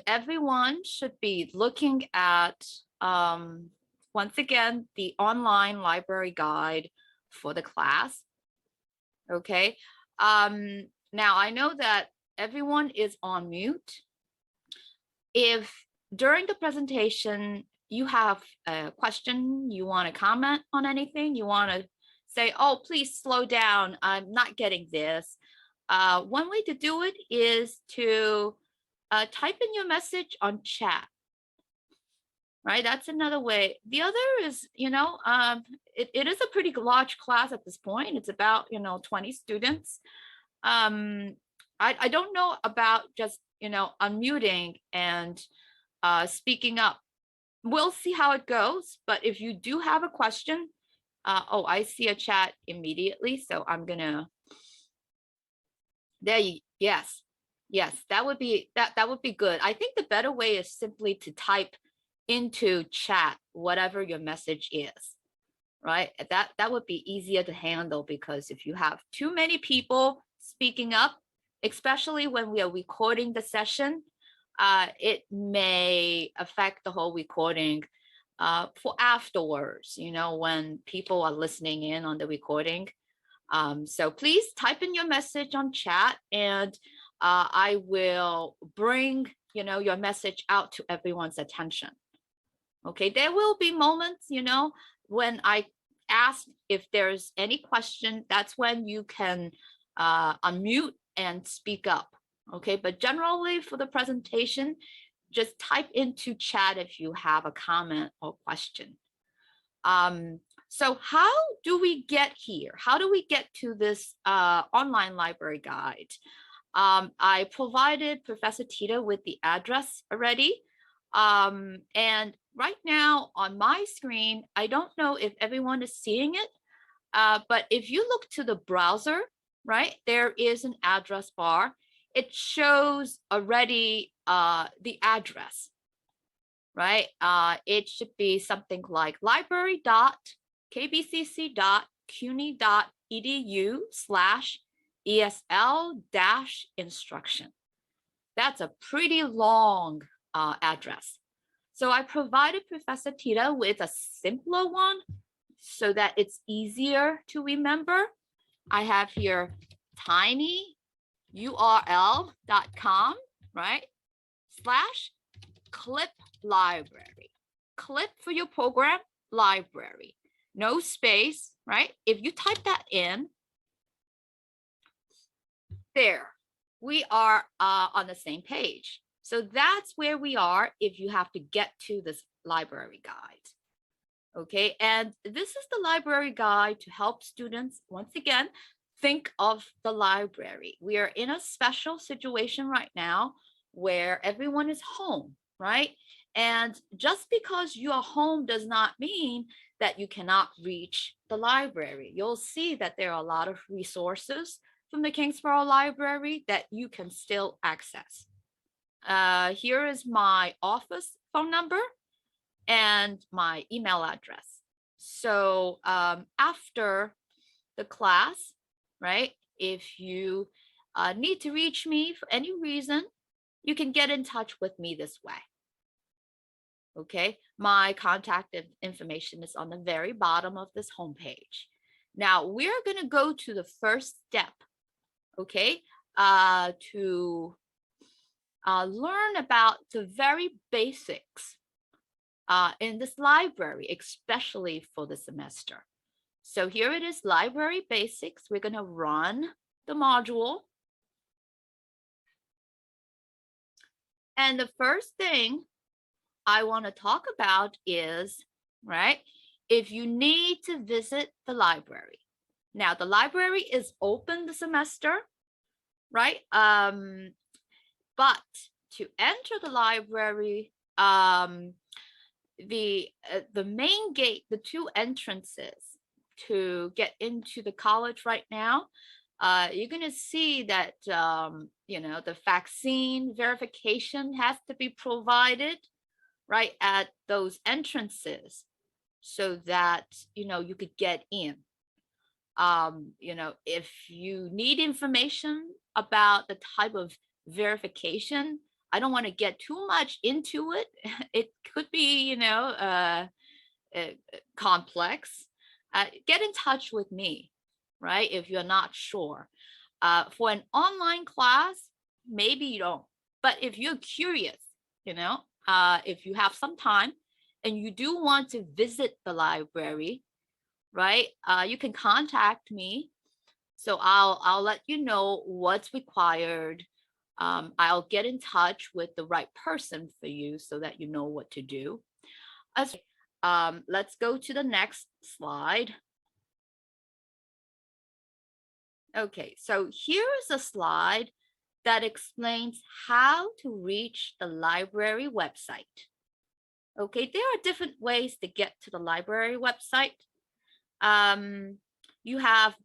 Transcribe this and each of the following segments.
Everyone should be looking at, once again, the online library guide for the class. Okay. Now I know that everyone is on mute. If during the presentation you have a question, you want to comment on anything, you want to say, oh, please slow down, I'm not getting this. One way to do it is to type in your message on chat, right? That's another way. The other is, it is a pretty large class at this point. It's about, 20 students. I don't know about just, unmuting and speaking up. We'll see how it goes. But if you do have a question, oh, I see a chat immediately. So I'm gonna, there you, yes, that would be good. I think the better way is simply to type into chat whatever your message is, right? That would be easier to handle, because if you have too many people speaking up, especially when we are recording the session, it may affect the whole recording for afterwards, when people are listening in on the recording. So please type in your message on chat, and I will bring, your message out to everyone's attention. Okay, there will be moments, when I ask if there's any question, that's when you can unmute and speak up. Okay, but generally for the presentation, just type into chat if you have a comment or question. So how do we get here? How do we get to this online library guide? I provided Professor Teter with the address already. And right now on my screen, I don't know if everyone is seeing it, but if you look to the browser, right, there is an address bar. It shows already the address, right? It should be something like library.kbcc.cuny.edu/ESL-instruction. That's a pretty long address. So I provided Professor Teter with a simpler one so that it's easier to remember. I have here tinyurl.com, right? /clip library. Clip for your program, library. No space, right? If you type that in, there, we are on the same page. So that's where we are if you have to get to this library guide. Okay, and this is the library guide to help students, once again, think of the library. We are in a special situation right now where everyone is home, right? And just because you are home does not mean that you cannot reach the library. You'll see that there are a lot of resources from the Kingsborough Library that you can still access. Here is my office phone number and my email address. So after the class, right, if you need to reach me for any reason, you can get in touch with me this way. Okay, my contact information is on the very bottom of this homepage. Now we're going to go to the first step, okay, to learn about the very basics in this library, especially for the semester. So here it is, library basics. We're going to run the module. And the first thing I want to talk about is, right, if you need to visit the library. Now, the library is open the semester, right? But to enter the library, the main gate, the two entrances to get into the college right now, you're going to see that, the vaccine verification has to be provided right at those entrances so that, you could get in. If you need information about the type of verification, I don't want to get too much into it. It could be, complex. Get in touch with me, right? If you're not sure. For an online class, maybe you don't. But if you're curious, if you have some time and you do want to visit the library, right? You can contact me. So I'll let you know what's required. I'll get in touch with the right person for you so that you know what to do. Let's go to the next slide. Okay, so here's a slide that explains how to reach the library website. Okay, there are different ways to get to the library website. You have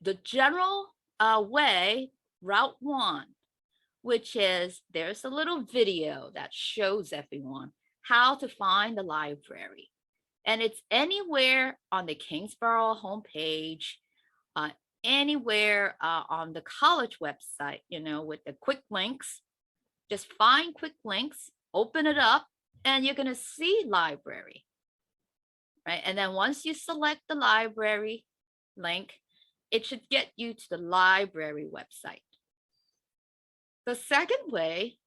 the general way, Route 1, which is there's a little video that shows everyone how to find the library. And it's anywhere on the Kingsborough homepage, anywhere on the college website, with the quick links. Just find quick links, open it up, and you're going to see library, right? And then once you select the library link, it should get you to the library website. The second way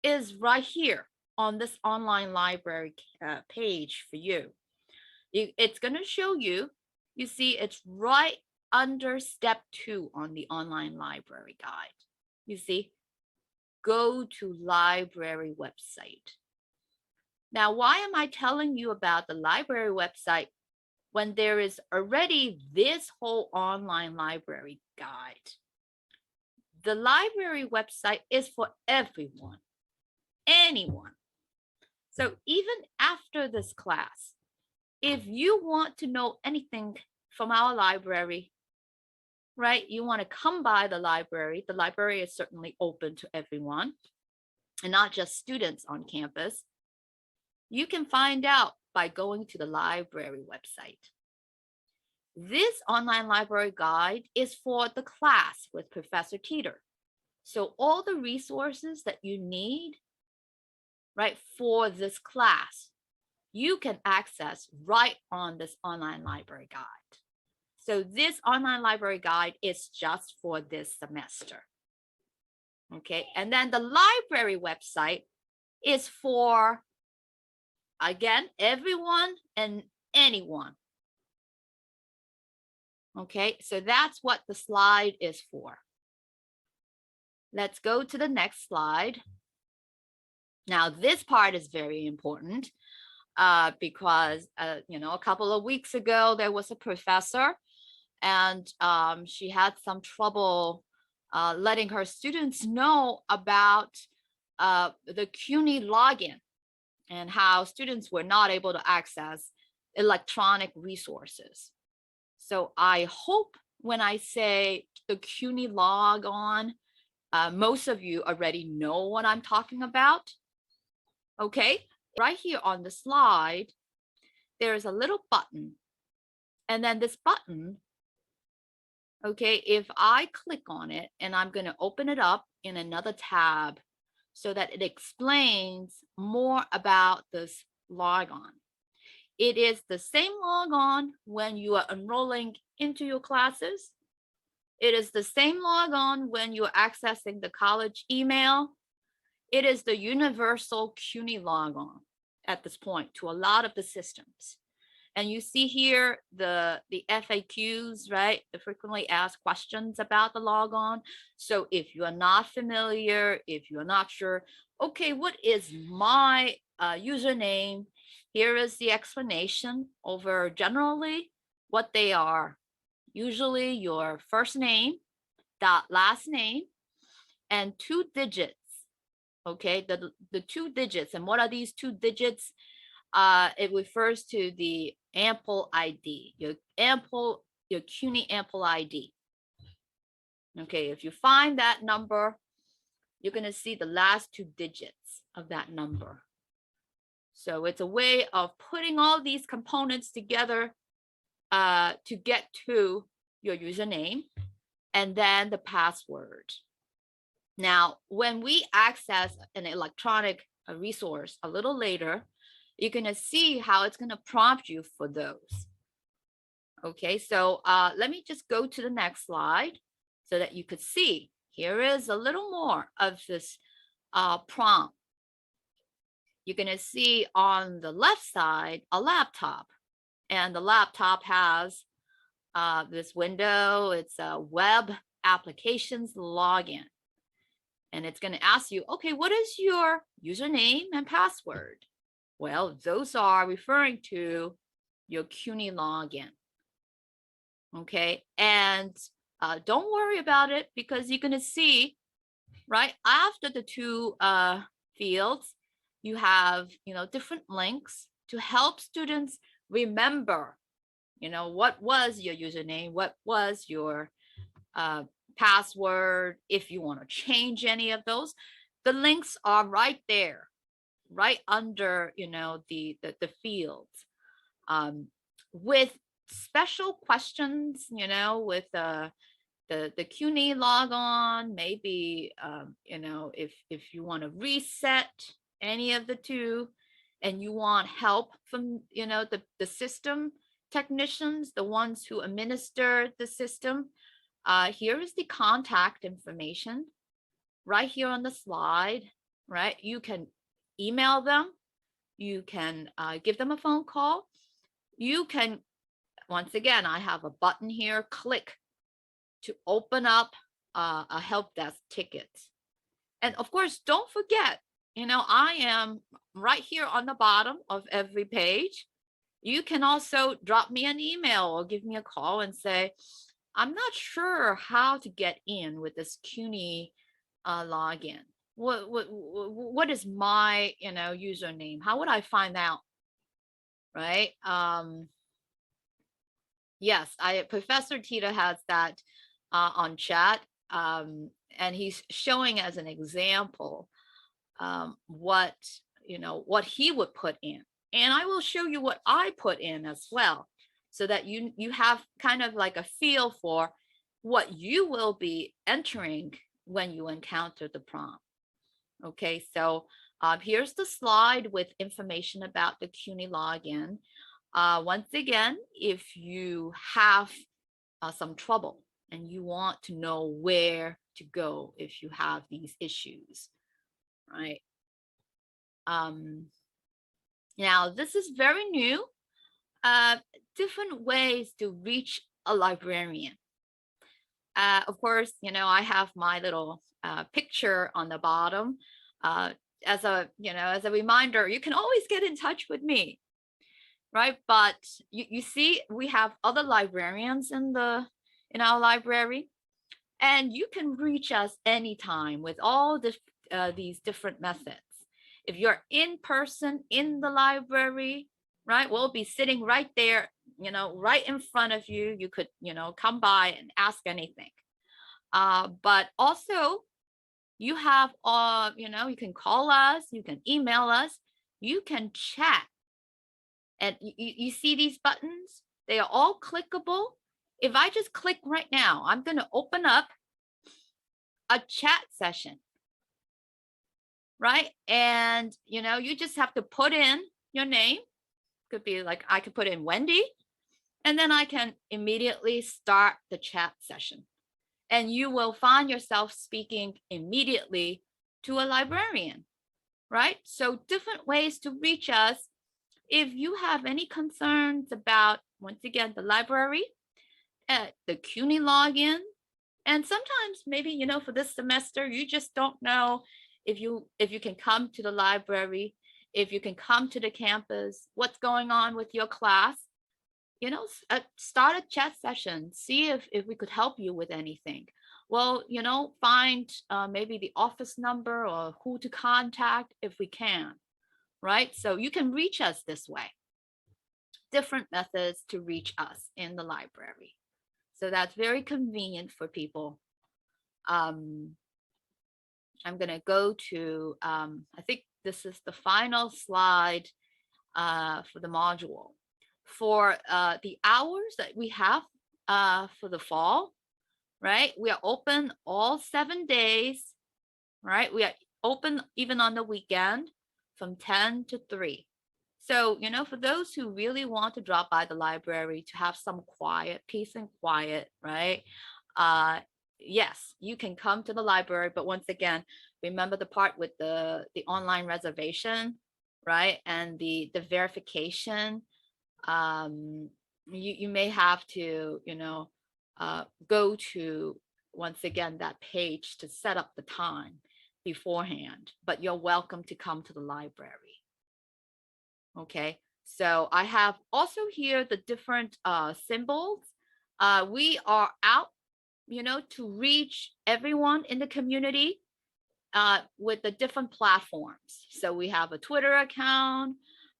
is right here on this online library page for you. It's going to show you, you see it's right under step 2 on the online library guide. You see, go to library website. Now, why am I telling you about the library website when there is already this whole online library guide? The library website is for everyone, anyone. So even after this class, if you want to know anything from our library, right, you want to come by the library is certainly open to everyone and not just students on campus. You can find out by going to the library website. This online library guide is for the class with Professor Teter. So all the resources that you need, right, for this class, you can access right on this online library guide. So this online library guide is just for this semester. Okay, and then the library website is for, again, everyone and anyone. Okay, so that's what the slide is for. Let's go to the next slide. Now, this part is very important because, a couple of weeks ago, there was a professor and she had some trouble letting her students know about the CUNY login and how students were not able to access electronic resources. So I hope when I say the CUNY Logon, most of you already know what I'm talking about. Okay, right here on the slide, there's a little button. And then this button, okay, if I click on it and I'm going to open it up in another tab so that it explains more about this Logon. It is the same Logon when you are enrolling into your classes. It is the same Logon when you're accessing the college email. It is the universal CUNY Logon at this point to a lot of the systems. And you see here the FAQs, right? The frequently asked questions about the Logon. So if you are not familiar, if you're not sure, okay, what is my username? Here is the explanation over generally what they are. Usually your first name, dot last name, and 2 digits. Okay, the 2 digits. And what are these 2 digits? It refers to the ample ID, your CUNY ample ID. Okay, if you find that number, you're going to see the last 2 digits of that number. So it's a way of putting all these components together to get to your username and then the password. Now, when we access an electronic resource a little later, you're going to see how it's going to prompt you for those. Okay, so let me just go to the next slide so that you could see. Here is a little more of this prompt. You're going to see on the left side a laptop, and the laptop has this window. It's a web applications login. And it's going to ask you, okay, what is your username and password? Well, those are referring to your CUNY login. Okay, and don't worry about it, because you're going to see right after the two fields, you have, different links to help students remember, what was your username, what was your password. If you want to change any of those, the links are right there, right under, the fields, with special questions, with the CUNY Logon, maybe, if you want to reset any of the two and you want help from, the system technicians, the ones who administer the system, here is the contact information right here on the slide, right? You can email them. You can give them a phone call. You can, once again, I have a button here, click to open up a help desk ticket. And of course, don't forget, I am right here on the bottom of every page. You can also drop me an email or give me a call and say, I'm not sure how to get in with this CUNY login. What is my, username? How would I find out? Right? Yes, Professor Teter has that on chat, and he's showing as an example what he would put in, and I will show you what I put in as well, so that you have kind of like a feel for what you will be entering when you encounter the prompt. Okay, so here's the slide with information about the CUNY login. Once again, if you have some trouble and you want to know where to go if you have these issues, right? Now, this is very new. Different ways to reach a librarian. Of course, I have my little picture on the bottom as a reminder. You can always get in touch with me, right? But you see, we have other librarians in our library, and you can reach us anytime with all these different methods. If you're in person in the library, right, we'll be sitting right there, right in front of you. You could, come by and ask anything. But also, you have, you can call us, you can email us, you can chat. And you see these buttons? They are all clickable. If I just click right now, I'm going to open up a chat session, right? And, you just have to put in your name. Could be like, I could put in Wendy, and then I can immediately start the chat session. And you will find yourself speaking immediately to a librarian, right? So different ways to reach us. If you have any concerns about, once again, the library, the CUNY login, and sometimes maybe, for this semester, you just don't know if you can come to the library, if you can come to the campus, what's going on with your class, start a chat session, see if we could help you with anything. Well, find maybe the office number or who to contact if we can, right? So you can reach us this way. Different methods to reach us in the library. So that's very convenient for people. I'm going to go to, I think this is the final slide for the module. For the hours that we have for the fall, right? We are open all 7 days right? We are open even on the weekend from 10 to 3. So, for those who really want to drop by the library to have some quiet, peace and quiet, right? Yes, you can come to the library, but once again, remember the part with the online reservation, right? And the verification. You may have to, go to, once again, that page to set up the time beforehand, but you're welcome to come to the library. Okay, so I have also here the different symbols. We are out, to reach everyone in the community with the different platforms. So we have a Twitter account,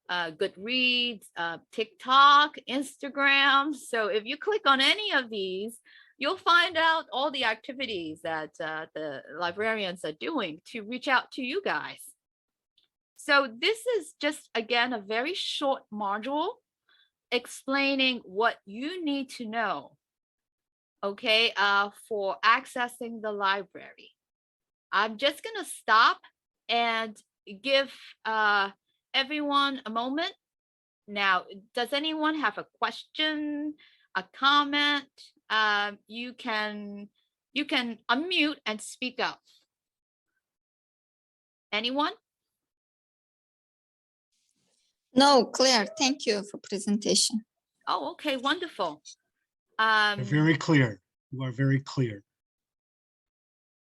Goodreads, TikTok, Instagram. So if you click on any of these, you'll find out all the activities that the librarians are doing to reach out to you guys. So this is just, again, a very short module explaining what you need to know, okay, for accessing the library. I'm just going to stop and give everyone a moment. Now, does anyone have a question, a comment? You can unmute and speak up. Anyone? No, Claire, thank you for presentation. Oh, okay, wonderful. Very clear. You are very clear.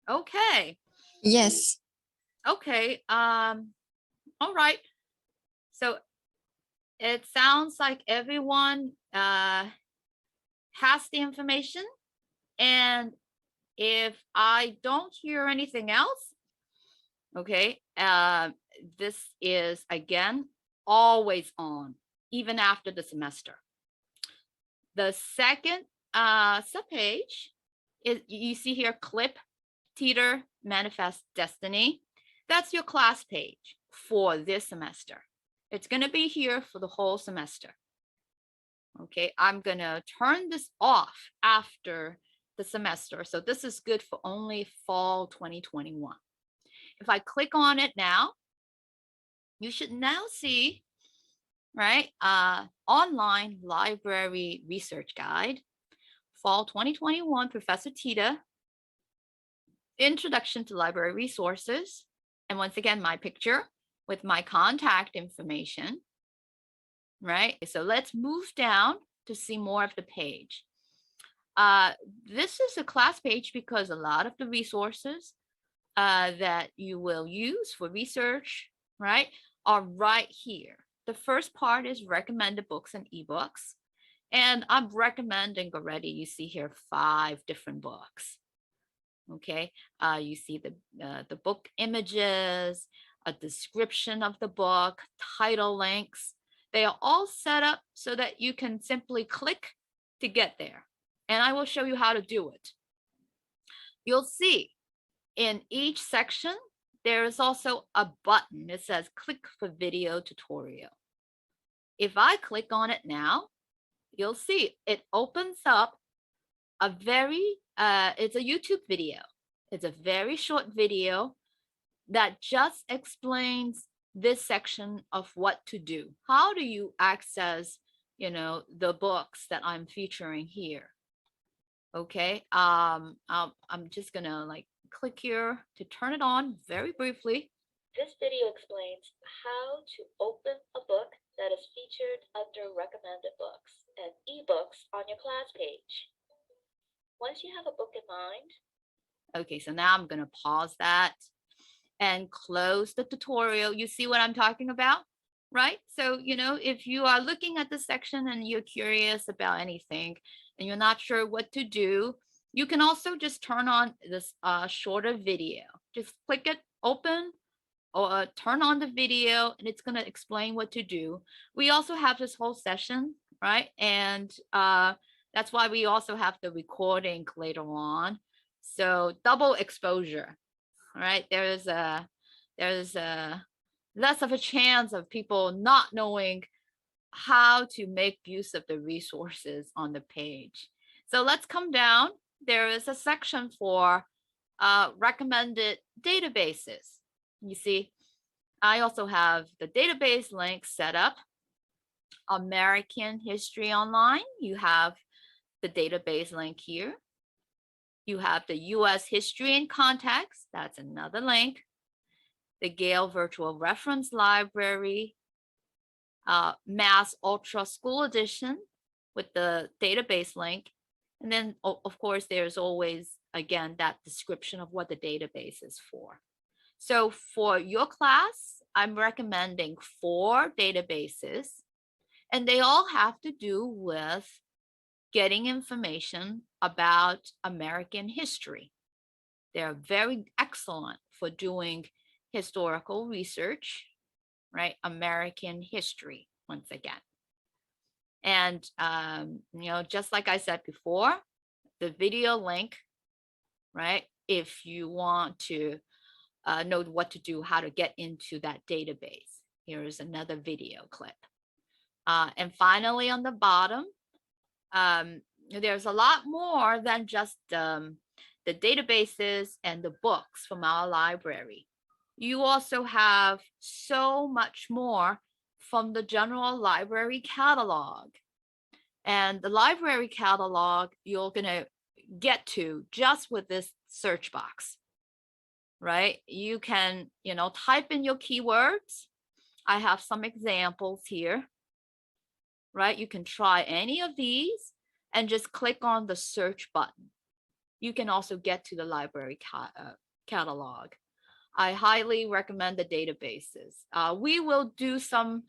Okay. Yes. Okay. All right. So it sounds like everyone has the information, and if I don't hear anything else, okay, this is again always on, even after the semester. The second subpage is, you see here, CLIP, Teter Manifest Destiny. That's your class page for this semester. It's going to be here for the whole semester. Okay, I'm going to turn this off after the semester. So this is good for only fall 2021. If I click on it now, you should now see, right, online library research guide, fall 2021, Professor Teter, Introduction to Library Resources. And once again, my picture with my contact information, right? So let's move down to see more of the page. This is a class page because a lot of the resources that you will use for research, right, are right here. The first part is recommended books and ebooks. And I'm recommending already, you see here, 5 different books. Okay, you see the book images, a description of the book, title links. They are all set up so that you can simply click to get there. And I will show you how to do it. You'll see in each section, there is also a button. It says click for video tutorial. If I click on it now, you'll see it opens up a very, it's a YouTube video. It's a very short video that just explains this section of what to do. How do you access, the books that I'm featuring here? Okay, I'm just gonna click here to turn it on very briefly. This video explains how to open a book that is featured under recommended books and ebooks on your class page. Once you have a book in mind, okay, so now I'm gonna pause that and close the tutorial. You see what I'm talking about, right? So, if you are looking at this section and you're curious about anything and you're not sure what to do, you can also just turn on this shorter video. Just click it, open, or turn on the video, and it's going to explain what to do. We also have this whole session, right? And that's why we also have the recording later on. So double exposure, right? There's less of a chance of people not knowing how to make use of the resources on the page. So let's come down. There is a section for recommended databases. You see, I also have the database link set up. American History Online, you have the database link here. You have the US History in Context, that's another link. The Gale Virtual Reference Library, Mass Ultra School Edition with the database link. And then, of course, there's always, again, that description of what the database is for. So for your class, I'm recommending 4 databases, and they all have to do with getting information about American history. They're very excellent for doing historical research, right? American history, once again. And, just like I said before, the video link, right? If you want to know what to do, how to get into that database, here is another video clip. And finally, on the bottom, there's a lot more than just the databases and the books from our library. You also have so much more from the general library catalog. And the library catalog, you're going to get to just with this search box, right? You can, type in your keywords. I have some examples here, right? You can try any of these and just click on the search button. You can also get to the library catalog. I highly recommend the databases. We will do some,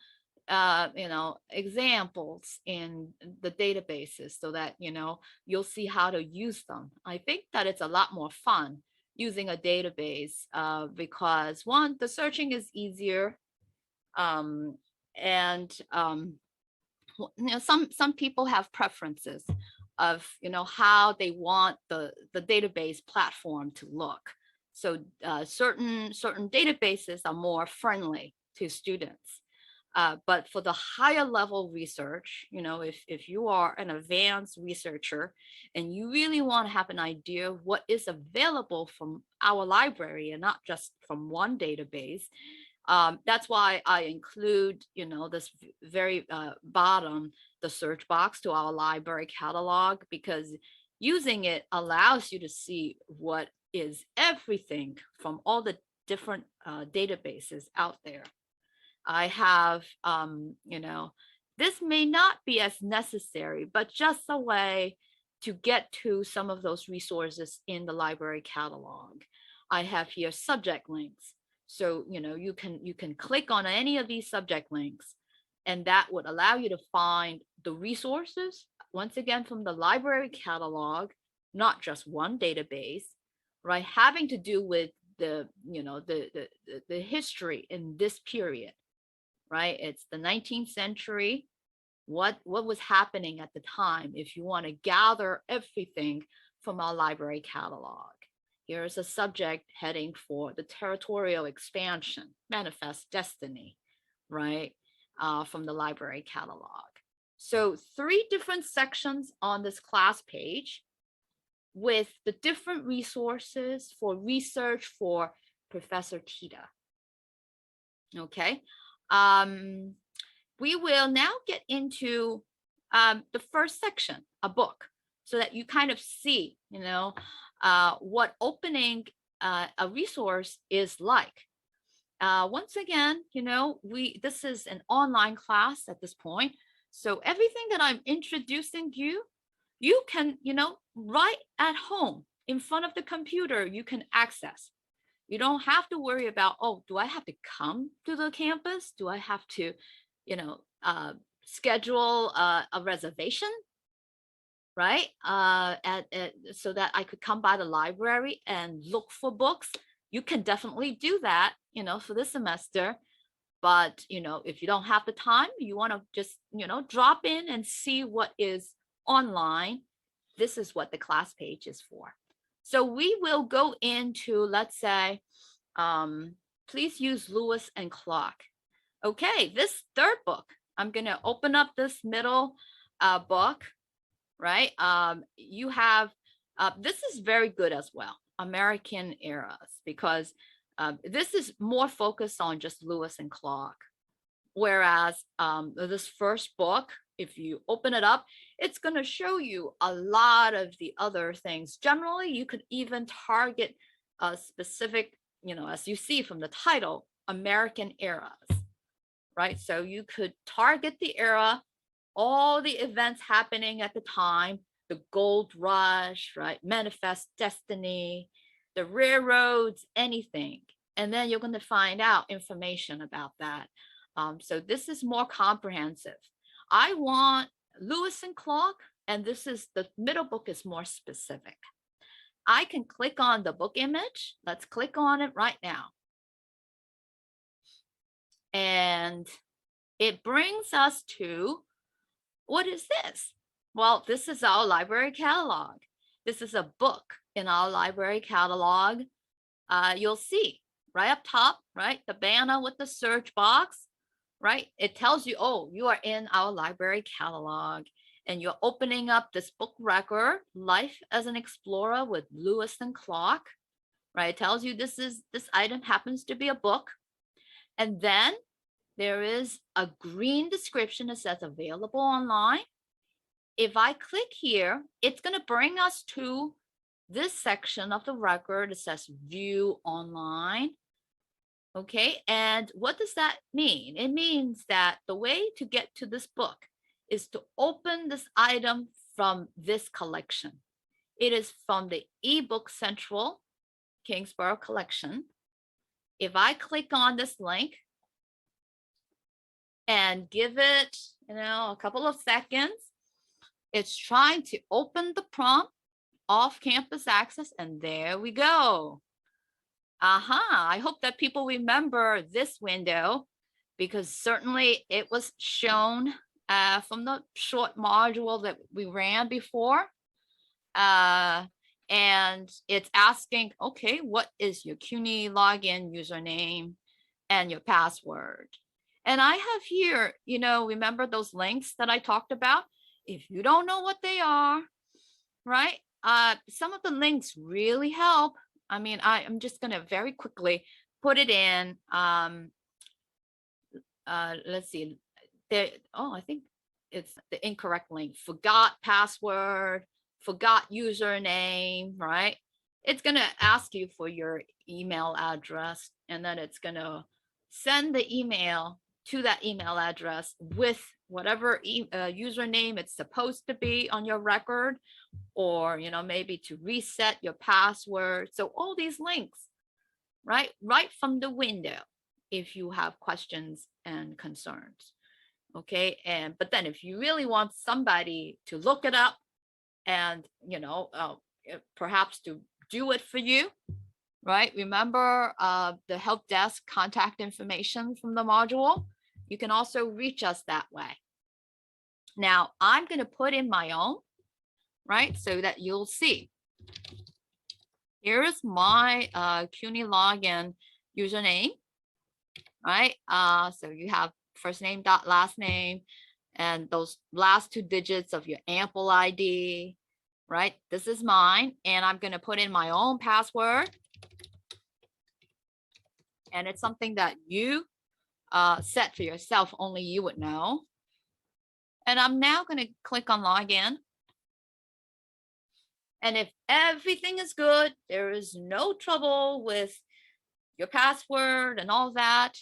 examples in the databases so that, you'll see how to use them. I think that it's a lot more fun using a database because one, the searching is easier. Some people have preferences of, how they want the database platform to look. So certain databases are more friendly to students. But for the higher level research, if you are an advanced researcher and you really want to have an idea of what is available from our library and not just from one database, that's why I include, this very bottom, the search box to our library catalog, because using it allows you to see what is everything from all the different databases out there. I have, this may not be as necessary, but just a way to get to some of those resources in the library catalog. I have here subject links. So, you can click on any of these subject links, and that would allow you to find the resources, once again, from the library catalog, not just one database, right? Having to do with the history in this period, right? It's the 19th century. What was happening at the time if you want to gather everything from our library catalog. Here's a subject heading for the territorial expansion, manifest destiny, right? From the library catalog. So 3 different sections on this class page with the different resources for research for Professor Teter. Okay. We will now get into the first section, a book, so that you kind of see, what opening a resource is like. Once again, this is an online class at this point. So everything that I'm introducing you can, right at home in front of the computer, you can access. You don't have to worry about, oh, do I have to come to the campus? Do I have to, schedule a reservation, right? So that I could come by the library and look for books. You can definitely do that, for this semester. But, if you don't have the time, you want to just, drop in and see what is online. This is what the class page is for. So we will go into, let's say, please use Lewis and Clark. Okay, this third book, I'm going to open up this middle book, right? You have, this is very good as well. American eras, because this is more focused on just Lewis and Clark. Whereas this first book, if you open it up, it's going to show you a lot of the other things. Generally, you could even target a specific, as you see from the title, American eras, right? So you could target the era, all the events happening at the time, the gold rush, right? Manifest destiny, the railroads, anything. And then you're going to find out information about that. So this is more comprehensive. I want Lewis and Clark, and this is the middle book is more specific. I can click on the book image. Let's click on it right now. And it brings us to, what is this? Well, this is our library catalog. This is a book in our library catalog. You'll see right up top, right? The banner with the search box, right? It tells you, oh, you are in our library catalog and you're opening up this book record, Life as an Explorer with Lewis and Clark, right? It tells you this item happens to be a book. And then there is a green description that says available online. If I click here, it's going to bring us to this section of the record. It says view online. Okay, and what does that mean? It means that the way to get to this book is to open this item from this collection. It is from the Ebook Central Kingsborough collection. If I click on this link and give it, a couple of seconds, it's trying to open the prompt off-campus access, and there we go. I hope that people remember this window, because certainly it was shown from the short module that we ran before. And it's asking, okay, what is your CUNY login username and your password? And I have here, remember those links that I talked about? If you don't know what they are, right? Some of the links really help. I mean, I'm just going to very quickly put it in. Let's see. I think it's the incorrect link. Forgot password, forgot username, right? It's going to ask you for your email address, and then it's going to send the email to that email address with whatever username it's supposed to be on your record, or maybe to reset your password. So all these links, right from the window, if you have questions and concerns. Okay, but then if you really want somebody to look it up and perhaps to do it for you, right? Remember the help desk contact information from the module. You can also reach us that way. Now I'm going to put in my own, right? So that you'll see. Here's my CUNY login username, right? So you have first name dot last name and those last two digits of your Ample ID, right? This is mine, and I'm going to put in my own password. And it's something that you set for yourself, only you would know. And I'm now going to click on login. And if everything is good, there is no trouble with your password and all that,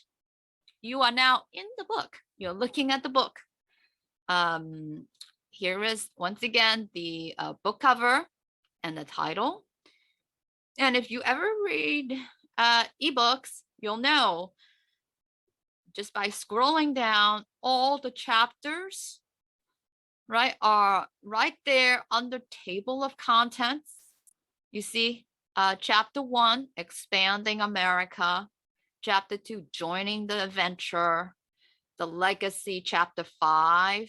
you are now in the book. You're looking at the book. Here is, once again, the book cover and the title. And if you ever read ebooks, you'll know just by scrolling down, all the chapters, right, are right there under table of contents. You see, chapter 1, expanding America. Chapter 2, joining the adventure. The legacy, chapter 5,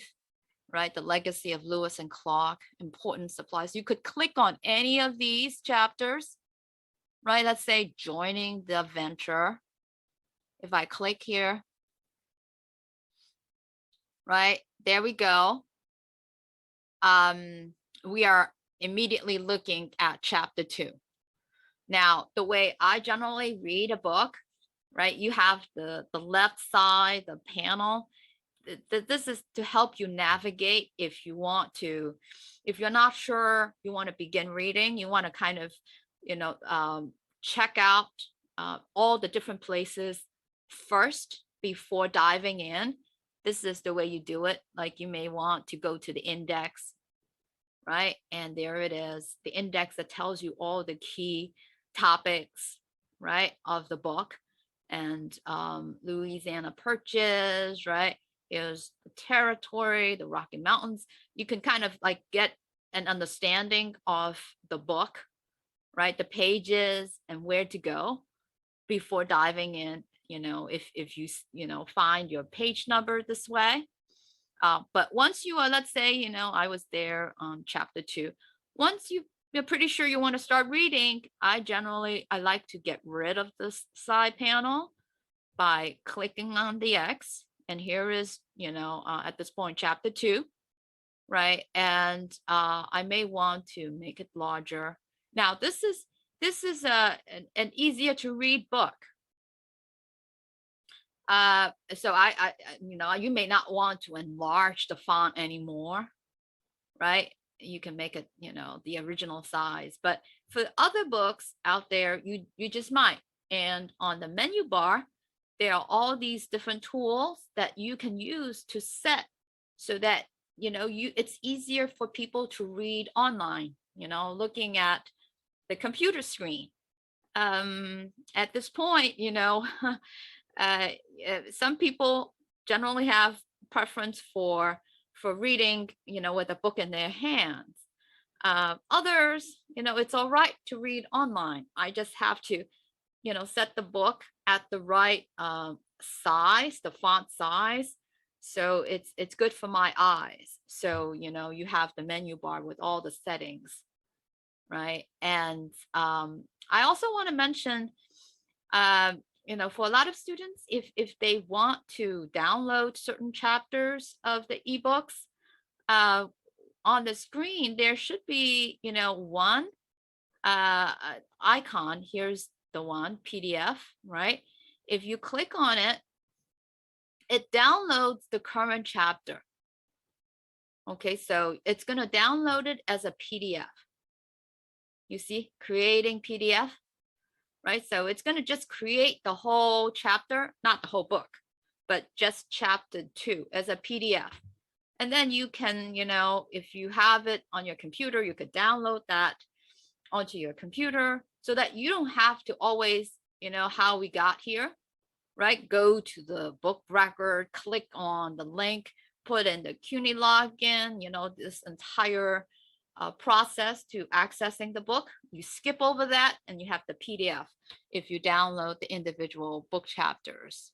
right, the legacy of Lewis and Clark, important supplies. You could click on any of these chapters, right? Let's say joining the adventure. If I click here, right, there we go. We are immediately looking at chapter 2. Now, the way I generally read a book, right? You have the left side, the panel. This is to help you navigate if you want to, if you're not sure you want to begin reading, you want to kind of, check out all the different places first before diving in. This is the way you do it. Like you may want to go to the index, right? And there it is, the index that tells you all the key topics, right, of the book. And Louisiana Purchase, right? Is the territory, the Rocky Mountains. You can kind of like get an understanding of the book, right? The pages and where to go before diving in, if you, find your page number this way. But once you are, let's say, I was there on chapter 2. Once you're pretty sure you want to start reading, I like to get rid of this side panel by clicking on the X. And here is, at this point, chapter 2, right? And I may want to make it larger. Now, this is an easier to read book. So I you may not want to enlarge the font anymore, right? You can make it, the original size. But for other books out there, you just might. And on the menu bar, there are all these different tools that you can use to set so that, it's easier for people to read online, looking at the computer screen. At this point, some people generally have preference for reading, with a book in their hands. Others, it's all right to read online. I just have to, set the book at the right size, the font size. So it's good for my eyes. So, you have the menu bar with all the settings, right? And I also want to mention, for a lot of students, if they want to download certain chapters of the ebooks, on the screen, there should be, one icon. Here's the one, PDF, right? If you click on it, it downloads the current chapter. Okay, so it's going to download it as a PDF. You see, creating PDF, right? So it's going to just create the whole chapter, not the whole book, but just chapter 2 as a PDF. And then you can, if you have it on your computer, you could download that onto your computer so that you don't have to always, how we got here, right? Go to the book record, click on the link, put in the CUNY login, this entire process to accessing the book. You skip over that and you have the PDF if you download the individual book chapters.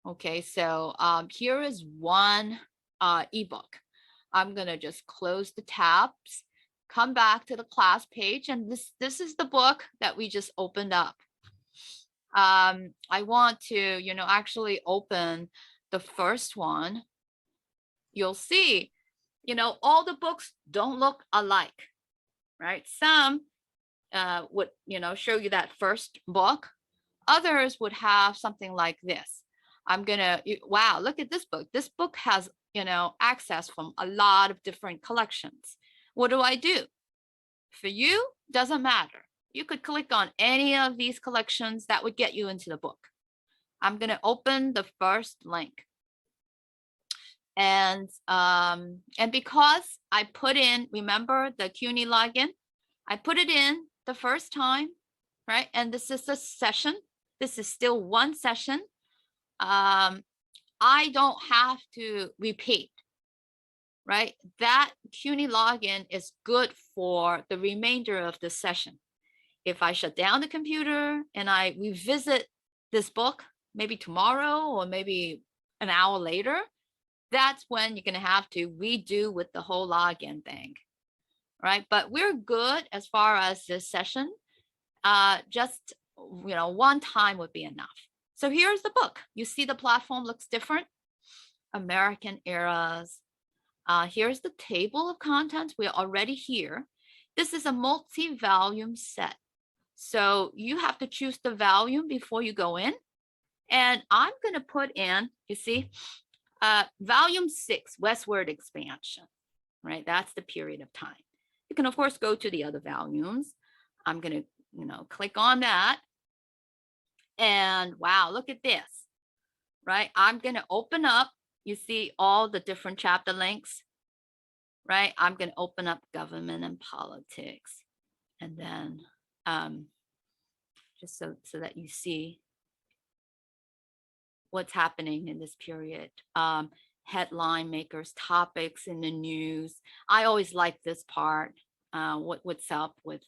Okay, so here is one ebook. I'm gonna just close the tabs, come back to the class page, and this is the book that we just opened up. I want to, actually open the first one. You'll see, all the books don't look alike, right? Some would, show you that first book. Others would have something like this. Wow, look at this book. This book has, access from a lot of different collections. What do I do? For you, doesn't matter. You could click on any of these collections that would get you into the book. I'm going to open the first link. And because I put in, remember the CUNY login, I put it in the first time, right? And this is a session. This is still one session. I don't have to repeat, right? That CUNY login is good for the remainder of the session. If I shut down the computer and I revisit this book, maybe tomorrow or maybe an hour later, that's when you're going to have to redo with the whole login thing, right? But we're good as far as this session. Just, one time would be enough. So here's the book. You see the platform looks different. American eras. Here's the table of contents. We're already here. This is a multi-volume set. So you have to choose the volume before you go in. And I'm going to put in, you see, volume 6, westward expansion, right? That's the period of time. You can, of course, go to the other volumes. I'm going to, click on that. And wow, look at this, right? I'm going to open up, you see all the different chapter links, right? I'm going to open up government and politics. And then just so that you see what's happening in this period. Headline makers, topics in the news. I always like this part. What's up with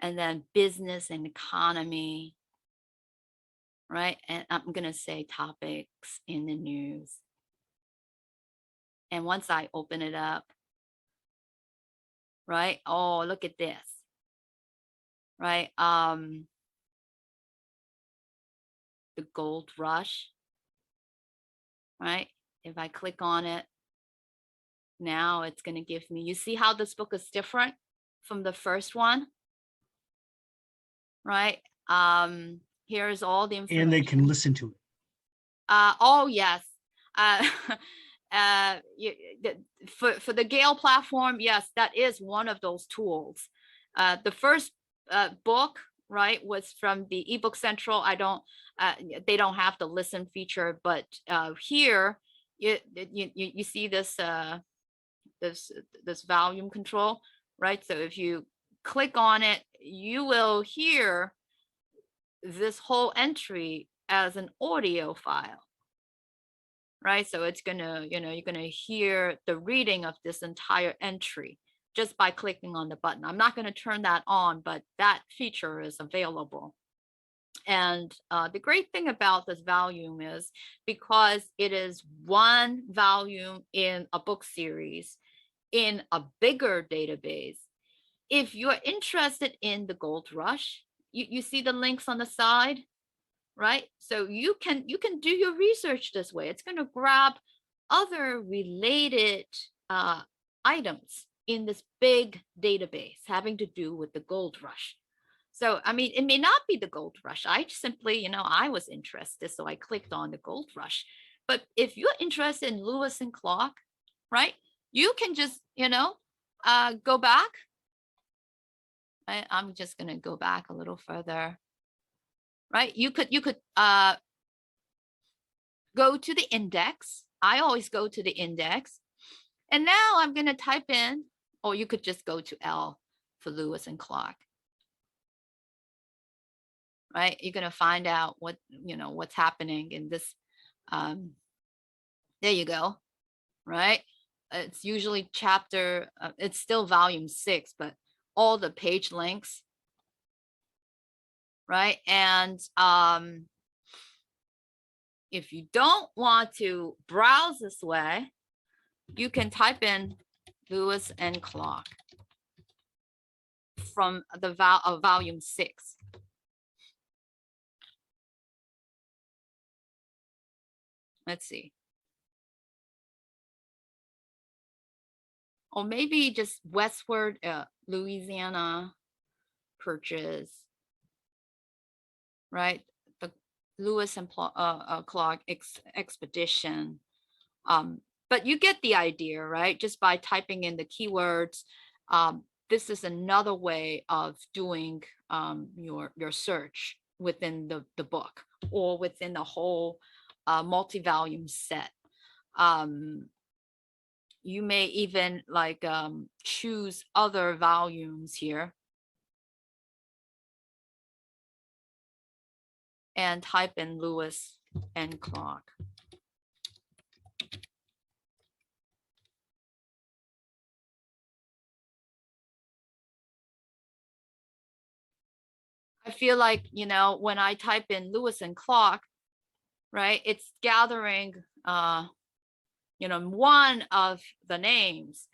and then business and economy, right? And I'm gonna say topics in the news. And once I open it up, right? Oh, look at this, right? The gold rush, right? If I click on it, now it's going to give me, you see how this book is different from the first one, right? Here's all the information. And they can listen to it. Oh, yes. For the Gale platform, yes, that is one of those tools. The first book, right, was from the ebook central. They don't have the listen feature, but here you see this this volume control, right? So if you click on it, you will hear this whole entry as an audio file, right? So it's gonna, you're gonna hear the reading of this entire entry just by clicking on the button. I'm not gonna turn that on, but that feature is available. And the great thing about this volume is because it is one volume in a book series in a bigger database. If you're interested in the gold rush, you see the links on the side, right? So you can do your research this way. It's going to grab other related items in this big database having to do with the gold rush. So, I mean, it may not be the gold rush. I simply, I was interested, so I clicked on the gold rush. But if you're interested in Lewis and Clark, right, you can just, go back. I'm just going to go back a little further, right? You could go to the index. I always go to the index. And now I'm going to type in, or you could just go to L for Lewis and Clark. Right? You're going to find out what's happening in this. There you go. Right? It's usually chapter, it's still volume 6, but all the page links. Right? And if you don't want to browse this way, you can type in Lewis and Clark from the volume 6. Let's see. Or maybe just westward, Louisiana Purchase, right? The Lewis and Clark expedition. But you get the idea, right? Just by typing in the keywords. This is another way of doing your search within the book or within the whole multi-volume set. You may even choose other volumes here and type in Lewis and Clark. I feel like, when I type in Lewis and Clark, right, it's gathering, one of the names.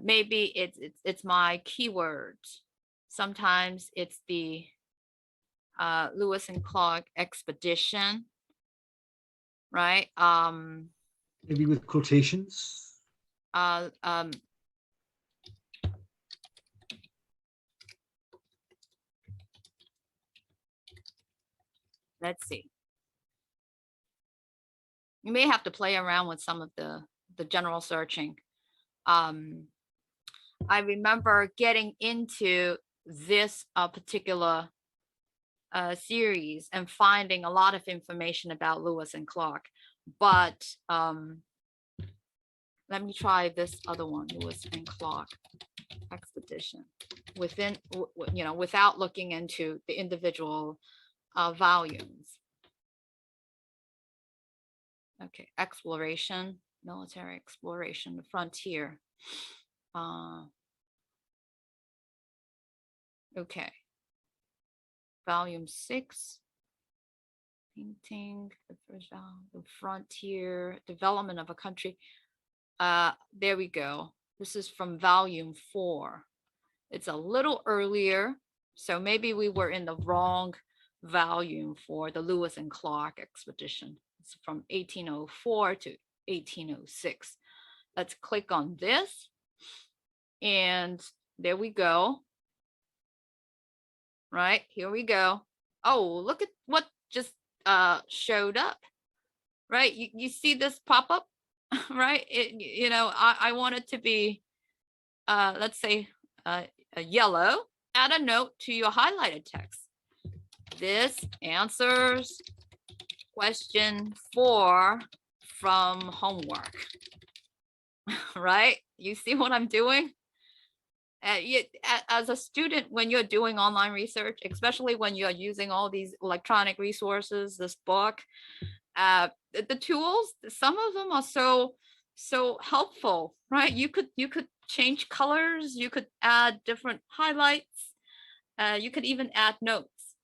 Maybe it's my keywords. Sometimes it's the Lewis and Clark expedition, right? Maybe with quotations. Let's see. You may have to play around with some of the general searching. I remember getting into this particular series and finding a lot of information about Lewis and Clark, but let me try this other one, Lewis and Clark expedition, within, you know, without looking into the individual volumes. Okay, exploration, military exploration, the frontier. Okay. Volume 6, painting, the first volume, the frontier, development of a country. There we go. This is from volume 4. It's a little earlier, so maybe we were in the wrong volume for the Lewis and Clark expedition. It's from 1804 to 1806. Let's click on this, and there we go. Right, here we go. Oh, look at what just showed up. Right, you see this pop up, right? You know, I want it to be, let's say, a yellow. Add a note to your highlighted text. This answers question 4 from homework. Right, you see what I'm doing? As a student, when you're doing online research, especially when you're using all these electronic resources, this book, the tools, some of them are so helpful, right? You could change colors, you could add different highlights, you could even add notes.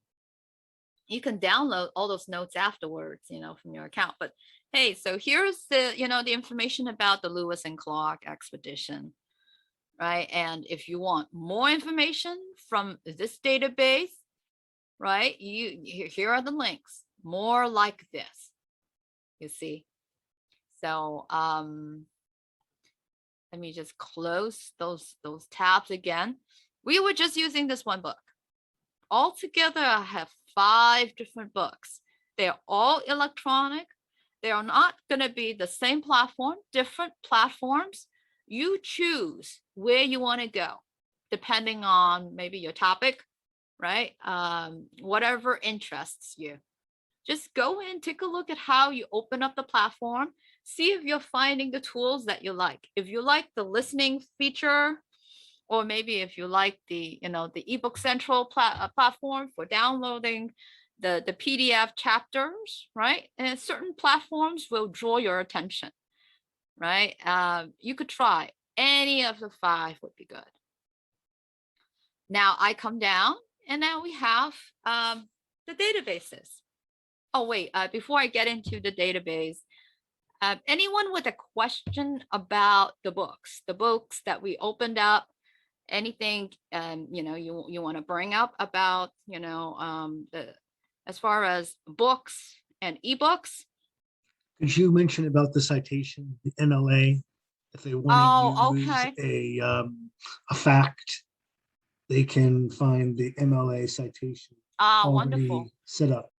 You can download all those notes afterwards, you know, from your account. But hey, so here's the, you know, the information about the Lewis and Clark expedition. Right, and if you want more information from this database, right, here are the links, more like this, you see. So let me just close those tabs again. We were just using this one book. Altogether, I have 5 different books. They're all electronic. They are not going to be the same platform, different platforms. You choose where you want to go, depending on maybe your topic, right? Whatever interests you. Just go in, take a look at how you open up the platform, see if you're finding the tools that you like. If you like the listening feature, or maybe if you like the, you know, the ebook central platform for downloading the PDF chapters, right? And certain platforms will draw your attention. Right? You could try any of the 5 would be good. Now I come down and now we have the databases. Oh, wait, before I get into the database, anyone with a question about the books that we opened up, anything, you know, you want to bring up about, you know, as far as books and ebooks? Could you mention about the citation, the MLA? If they want to use okay. A fact, they can find the MLA citation already Wonderful. set up.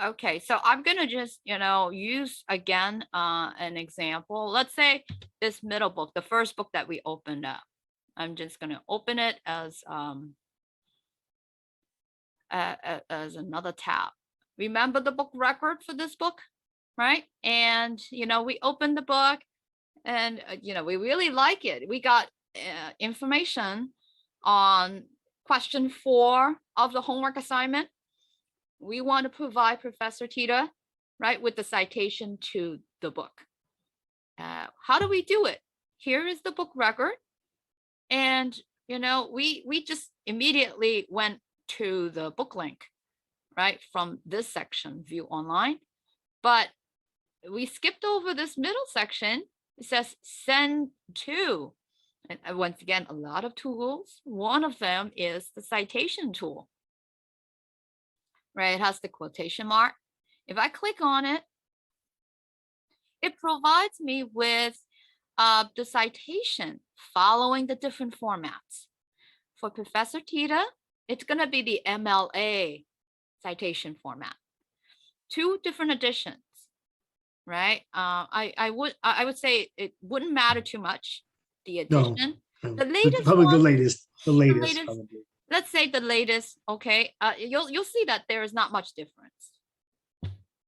Okay, so I'm gonna just, you know, use again an example. Let's say this middle book, the first book that we opened up. I'm just gonna open it as another tab. Remember the book record for this book, right? And you know, we opened the book, and you know, we really like it. We got information on question 4 of the homework assignment. We want to provide Professor Teter, right, with the citation to the book. How do we do it? Here is the book record. And, you know, we just immediately went to the book link, right, from this section, view online. But we skipped over this middle section. It says send to. And once again, a lot of tools. One of them is the citation tool. Right, it has the quotation mark. If I click on it, it provides me with the citation following the different formats. For Professor Teter, it's going to be the MLA citation format. two different editions, right? I would say it wouldn't matter too much, the No, edition. no, The latest probably one, the latest, latest- probably. let's say the latest, okay, you'll see that there is not much difference,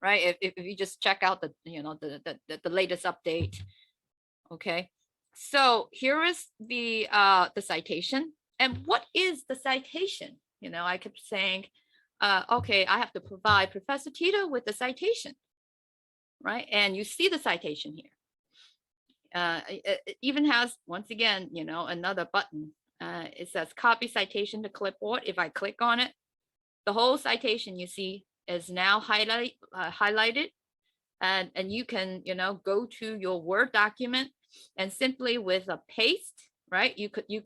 right? If you just check out the, you know, the latest update, okay? So here is the citation. And what is the citation? You know, I kept saying, okay, I have to provide Professor Teter with the citation, right? And you see the citation here. It even has, once again, you know, another button. It says copy citation to clipboard. If I click on it, the whole citation you see is now highlighted, and you can, you know, go to your Word document and simply with a paste, right? You could you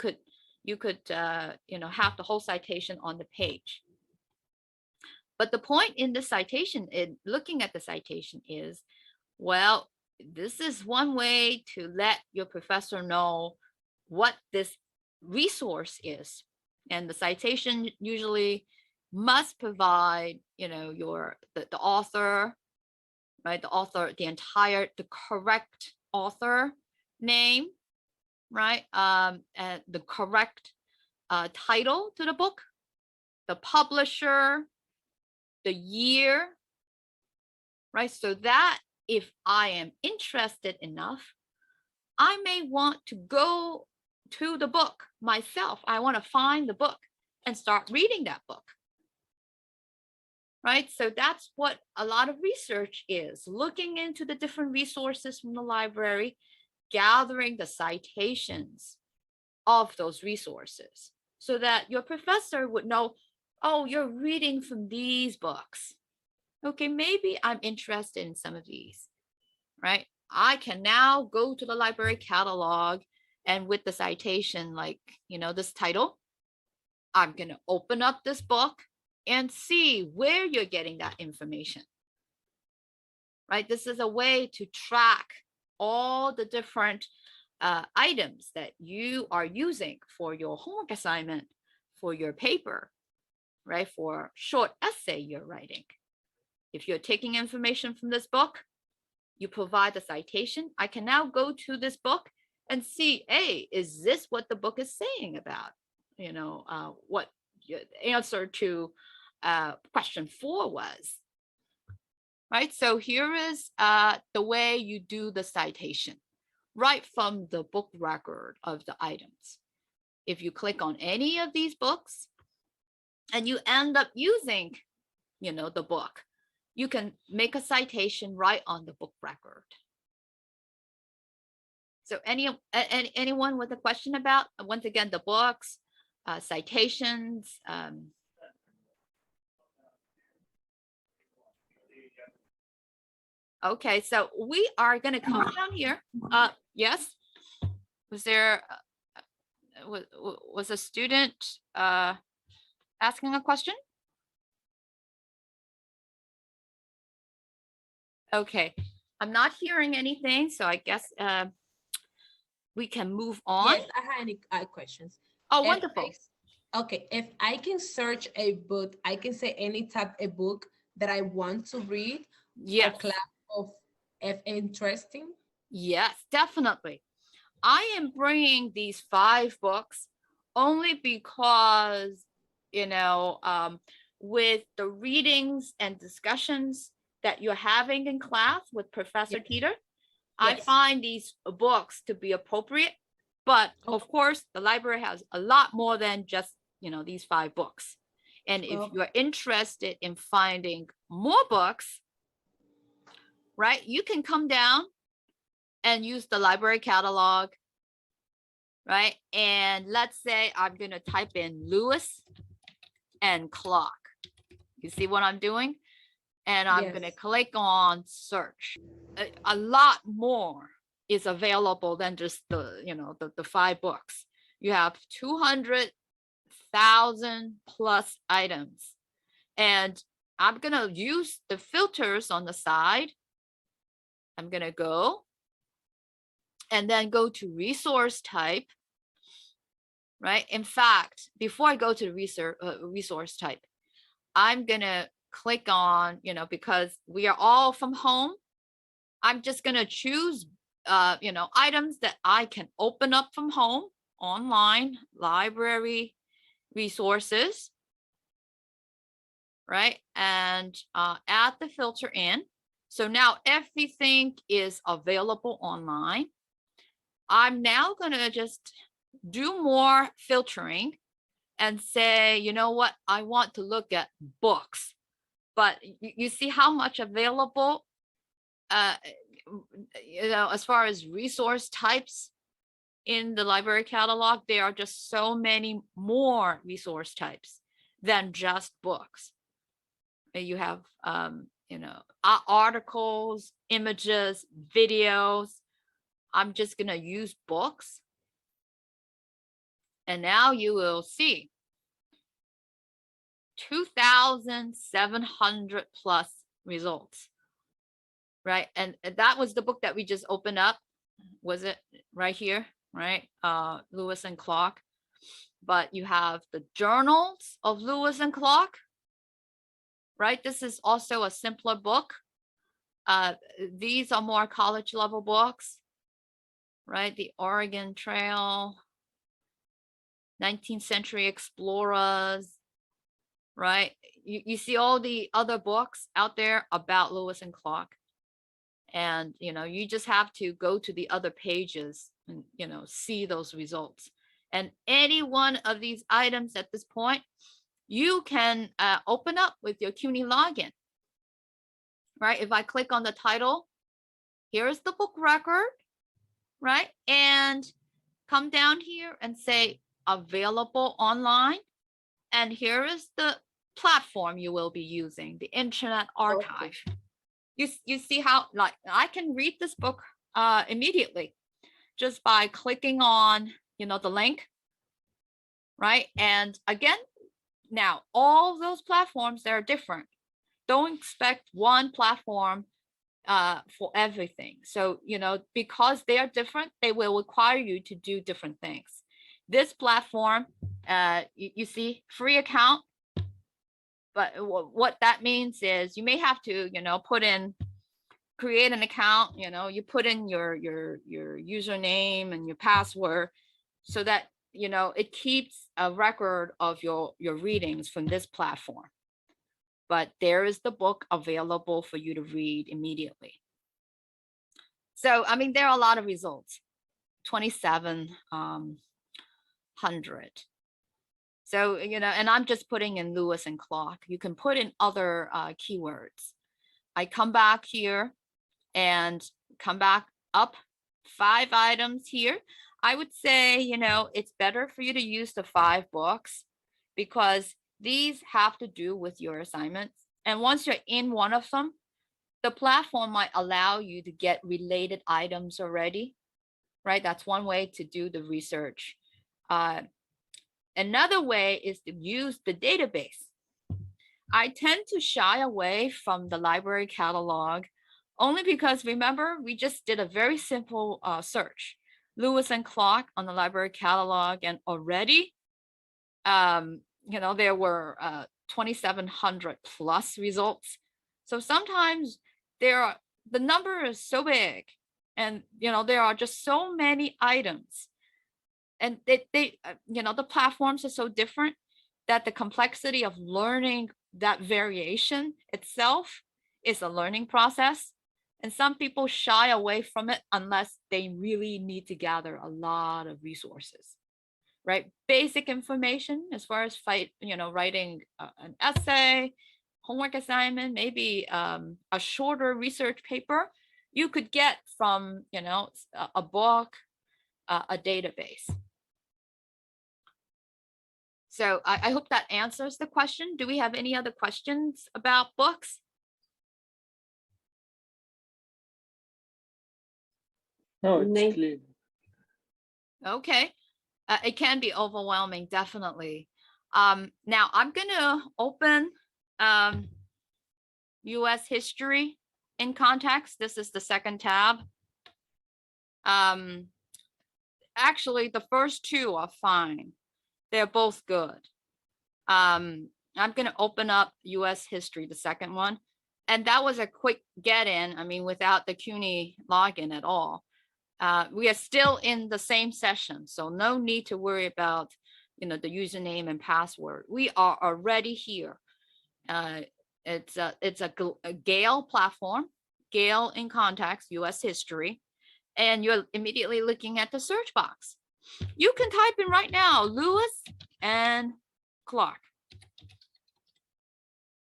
know, have the whole citation on the page. But the point in the citation, in looking at the citation, is, well, this is one way to let your professor know what this resource is. And the citation usually must provide, you know, the author, right? The author, the correct author name, right? And the correct title to the book, the publisher, the year, right? So that if I am interested enough, I may want to go to the book myself. I want to find the book and start reading that book, right? So that's what a lot of research is, looking into the different resources from the library, gathering the citations of those resources so that your professor would know, oh, you're reading from these books. Okay, maybe I'm interested in some of these, right? I can now go to the library catalog, and with the citation, like, you know, this title, I'm going to open up this book and see where you're getting that information, right? This is a way to track all the different items that you are using for your homework assignment, for your paper, right? For short essay you're writing. If you're taking information from this book, you provide the citation. I can now go to this book and see, hey, is this what the book is saying about, you know, what the answer to question 4 was, right? So here is the way you do the citation, right from the book record of the items. If you click on any of these books and you end up using, you know, the book, you can make a citation right on the book record. So anyone with a question about, once again, the books, citations? Okay, so we are going to come down here. Yes, was there was a student asking a question? Okay, I'm not hearing anything, so I guess we can move on. Yes, I have any questions. Oh, If wonderful. Okay, if I can search a book, I can say any type of book that I want to read. Yes. For class of if interesting. Yes, definitely. I am bringing these 5 books only because, you know, with the readings and discussions that you're having in class with Professor Teter, I Yes. find these books to be appropriate. But of course, the library has a lot more than just, you know, these 5 books. And if you're interested in finding more books, right, you can come down and use the library catalog, right? And let's say I'm going to type in Lewis and Clark. You see what I'm doing? And I'm going to click on search. A lot more is available than just the, you know, the 5 books. You have 200,000 plus items. And I'm going to use the filters on the side. I'm going to go and then go to resource type, right? In fact, before I go to resource type, I'm going to click on, because we are all from home, I'm just gonna choose, items that I can open up from home, online, library, resources, right? And add the filter in. So now everything is available online. I'm now gonna just do more filtering and say, you know what, I want to look at books. But you see how much available, as far as resource types in the library catalog, there are just so many more resource types than just books. You have, articles, images, videos. I'm just gonna use books. And now you will see 2,700 plus results, right? And that was the book that we just opened up. Was it right here, right? Lewis and Clark. But you have the journals of Lewis and Clark, right? This is also a simpler book. These are more college level books, right? The Oregon Trail, 19th century explorers, right? You see all the other books out there about Lewis and Clark. And, you just have to go to the other pages and, see those results. And any one of these items at this point, you can open up with your CUNY login, right? If I click on the title, here's the book record, right? And come down here and say available online. And here is the platform you will be using, the Internet Archive. You see how, like, I can read this book immediately just by clicking on, the link, right? And again, now all those platforms, they're different. Don't expect one platform for everything. So, because they are different, they will require you to do different things. This platform, you see, free account. But what that means is you may have to, create an account, you put in your username and your password so that, it keeps a record of your readings from this platform. But there is the book available for you to read immediately. So, I mean, there are a lot of results, 2,700. So, and I'm just putting in Lewis and Clark. You can put in other keywords. I come back here and come back up 5 items here. I would say, it's better for you to use the 5 books because these have to do with your assignments. And once you're in one of them, the platform might allow you to get related items already, right? That's one way to do the research. Another way is to use the database. I tend to shy away from the library catalog only because, remember, we just did a very simple search, Lewis and Clark on the library catalog, and already, there were 2,700 plus results. So sometimes the number is so big, and there are just so many items. And the platforms are so different that the complexity of learning that variation itself is a learning process. And some people shy away from it unless they really need to gather a lot of resources, right? Basic information as far as writing an essay, homework assignment, maybe a shorter research paper, you could get from, a book, a database. So I hope that answers the question. Do we have any other questions about books? No, it's clear. Okay. It can be overwhelming, definitely. Now I'm going to open US history in context. This is the second tab. Actually, the first 2 are fine. They're both good. I'm going to open up US history, the second one. And that was a quick get in. I mean, without the CUNY login at all. We are still in the same session, so no need to worry about, you know, the username and password. We are already here. It's a Gale platform, Gale in context, US history, and you're immediately looking at the search box. You can type in right now, Lewis and Clark.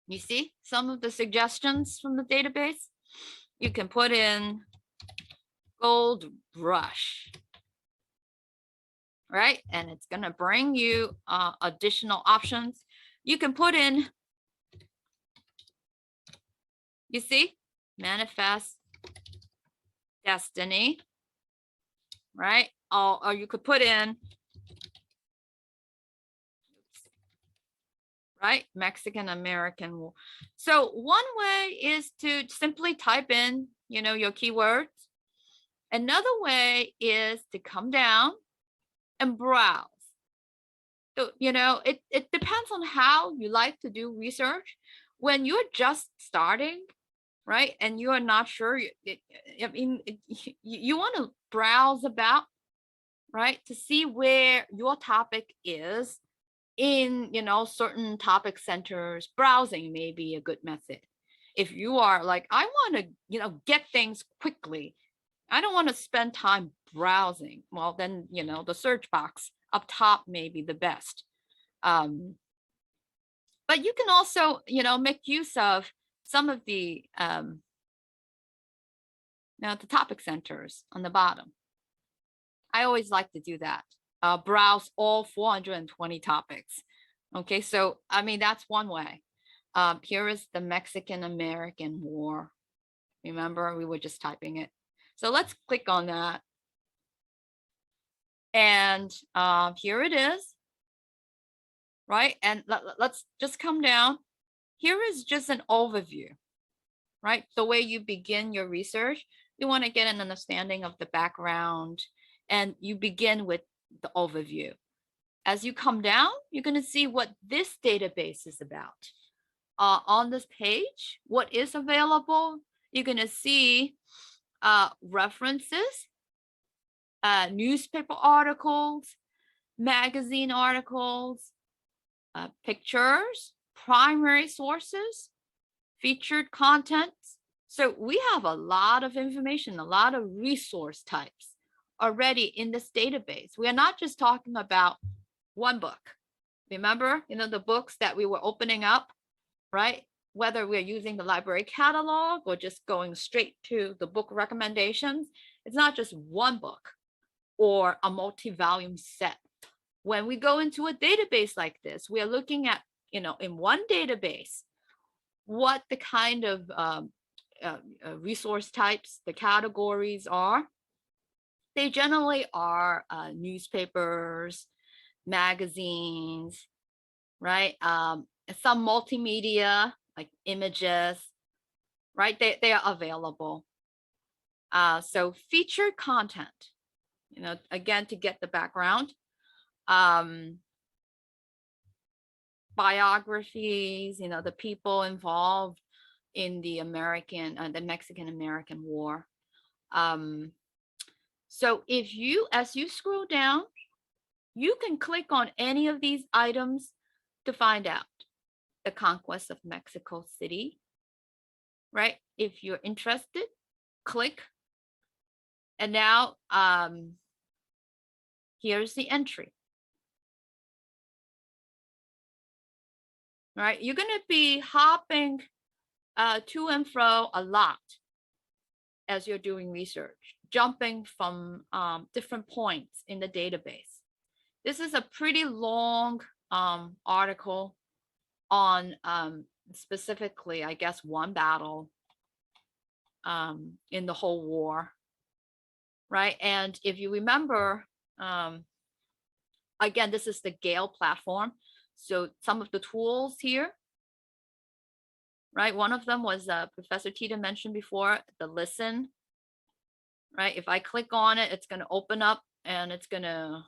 You see some of the suggestions from the database? You can put in gold rush, right? And it's going to bring you additional options. You can put in, you see, manifest destiny, right? Or you could put in, right, Mexican American War. So one way is to simply type in, you know, your keywords. Another way is to come down and browse. So, you know, it depends on how you like to do research. When you're just starting, right, and you are not sure, you want to browse about, right, to see where your topic is in, you know, certain topic centers. Browsing may be a good method. If you are like, I want to, you know, get things quickly, I don't want to spend time browsing. Well, then, you know, the search box up top may be the best. But you can also, you know, make use of some of the, now the topic centers on the bottom. I always like to do that. Browse all 420 topics. Okay, so, I mean, that's one way. Here is the Mexican American War. Remember, we were just typing it. So let's click on that. And here it is, right? And let's just come down. Here is just an overview, right? The way you begin your research, you want to get an understanding of the background, and you begin with the overview. As you come down, you're going to see what this database is about. On this page, what is available, you're going to see references, newspaper articles, magazine articles, pictures, primary sources, featured content. So we have a lot of information, a lot of resource types already in this database. We are not just talking about one book. Remember, you know, the books that we were opening up, right? Whether we're using the library catalog or just going straight to the book recommendations, it's not just one book or a multi-volume set. When we go into a database like this, we are looking at, you know, in one database, what the kind of resource types, the categories are. They generally are newspapers, magazines, right? Some multimedia like images, right? They are available. So featured content, you know, again, to get the background. Biographies, you know, the people involved in the Mexican American War. So if you, as you scroll down, you can click on any of these items to find out the conquest of Mexico City, right? If you're interested, click. And now here's the entry. Right, you're going to be hopping to and fro a lot as you're doing research, jumping from different points in the database. This is a pretty long article on specifically, I guess, one battle in the whole war, right? And if you remember, again, this is the Gale platform. So some of the tools here, right? One of them was Professor Teter mentioned before, the listen, right? If I click on it, it's going to open up and it's going to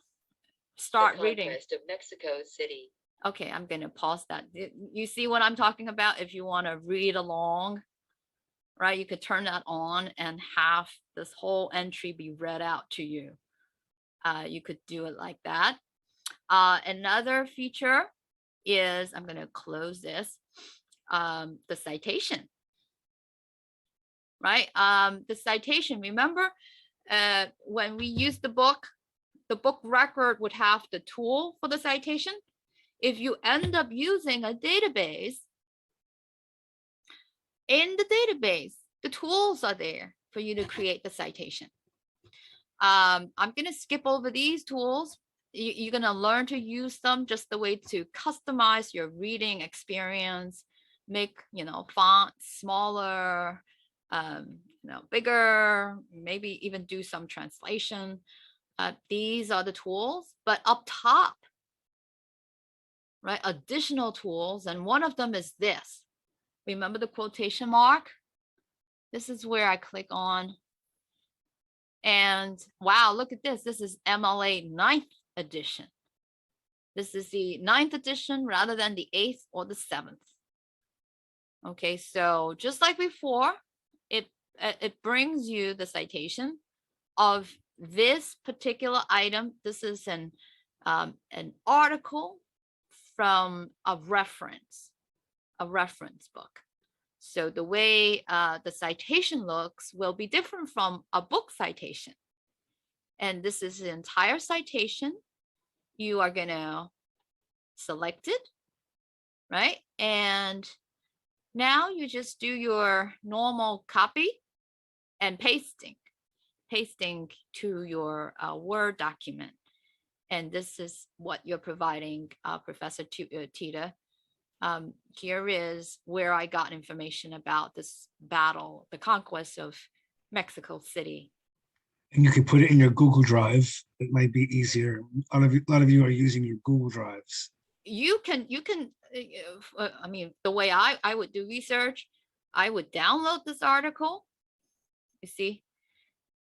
start reading. Conquest of Mexico City. Okay, I'm gonna pause that. You see what I'm talking about? If you want to read along, right, you could turn that on and have this whole entry be read out to you. You could do it like that. Another feature is, I'm gonna close this, the citation, right? The citation, remember, when we use the book record would have the tool for the citation. If you end up using a database, in the database, the tools are there for you to create the citation. I'm going to skip over these tools. You're going to learn to use them just the way to customize your reading experience, make, font smaller, bigger, maybe even do some translation. These are the tools, but up top, right, additional tools, and one of them is this. Remember the quotation mark? This is where I click on, and wow, look at this. This is MLA 9th edition. This is the 9th edition rather than the 8th or the 7th. Okay, so just like before, it brings you the citation of this particular item. This is an article from a reference book. So the way the citation looks will be different from a book citation. And this is the entire citation. You are going to select it, right? And now you just do your normal copy and pasting to your Word document. And this is what you're providing, Professor Teter. Here is where I got information about this battle, the conquest of Mexico City. And you can put it in your Google Drive. It might be easier. A lot of you are using your Google Drives. You can, I mean, the way I would do research, I would download this article, you see,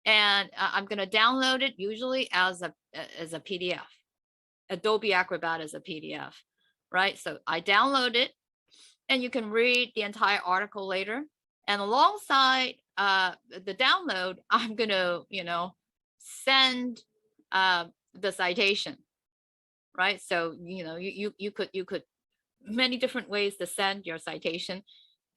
and I'm going to download it usually as a PDF, Adobe Acrobat as a PDF, right? So I download it, and you can read the entire article later. And alongside the download, I'm going to, send the citation, right? So, you could many different ways to send your citation.